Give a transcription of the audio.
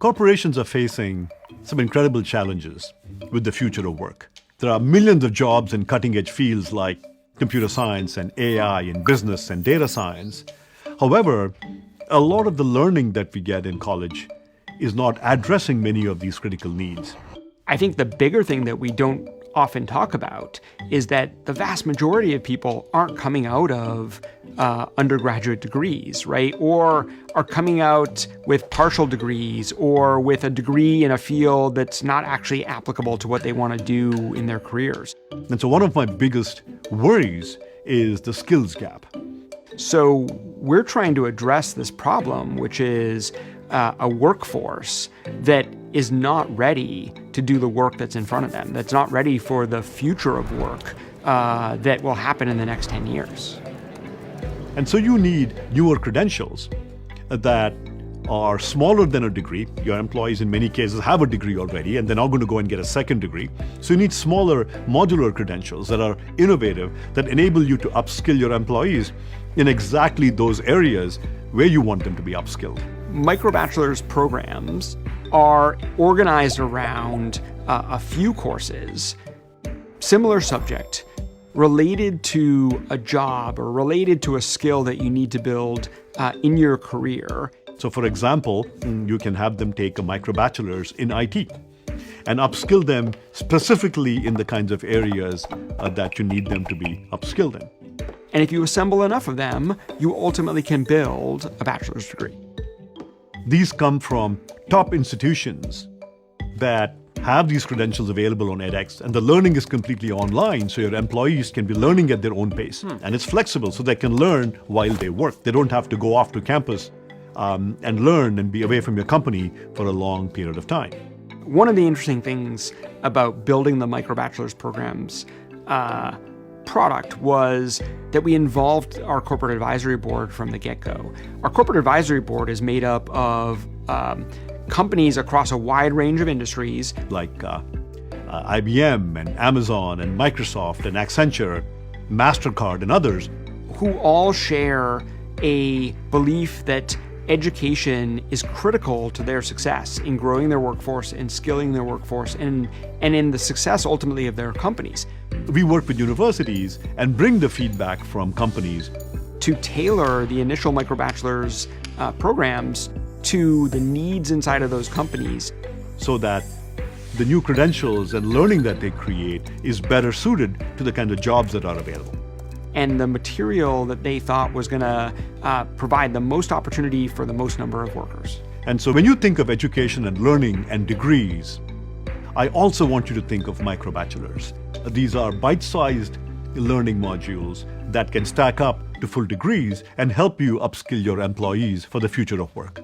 Corporations are facing some incredible challenges with the future of work. There are millions of jobs in cutting-edge fields like computer science and AI and business and data science. However, a lot of the learning that we get in college is not addressing many of these critical needs. I think the bigger thing that we don't often talk about is that the vast majority of people aren't coming out of undergraduate degrees, right? Or are coming out with partial degrees or with a degree in a field that's not actually applicable to what they want to do in their careers. And so one of my biggest worries is the skills gap. So we're trying to address this problem, which is a workforce that is not ready to do the work that's in front of them, that's not ready for the future of work that will happen in the next 10 years. And so you need newer credentials that are smaller than a degree. Your employees in many cases have a degree already and they're not going to go and get a second degree. So you need smaller modular credentials that are innovative, that enable you to upskill your employees in exactly those areas where you want them to be upskilled. MicroBachelors programs are organized around a few courses, similar subject, related to a job or related to a skill that you need to build in your career. So for example, you can have them take a MicroBachelors in IT and upskill them specifically in the kinds of areas that you need them to be upskilled in. And if you assemble enough of them, you ultimately can build a bachelor's degree. These come from top institutions that have these credentials available on edX, and the learning is completely online, so your employees can be learning at their own pace. And it's flexible, so they can learn while they work. They don't have to go off to campus and learn and be away from your company for a long period of time. One of the interesting things about building the MicroBachelors programs product was that we involved our corporate advisory board from the get-go. Our corporate advisory board is made up of companies across a wide range of industries like IBM and Amazon and Microsoft and Accenture, MasterCard and others, who all share a belief that education is critical to their success in growing their workforce and skilling their workforce and in the success ultimately of their companies. We work with universities and bring the feedback from companies to tailor the initial MicroBachelors programs to the needs inside of those companies, so that the new credentials and learning that they create is better suited to the kind of jobs that are available. And the material that they thought was going to provide the most opportunity for the most number of workers. And so when you think of education and learning and degrees, I also want you to think of MicroBachelors. These are bite-sized learning modules that can stack up to full degrees and help you upskill your employees for the future of work.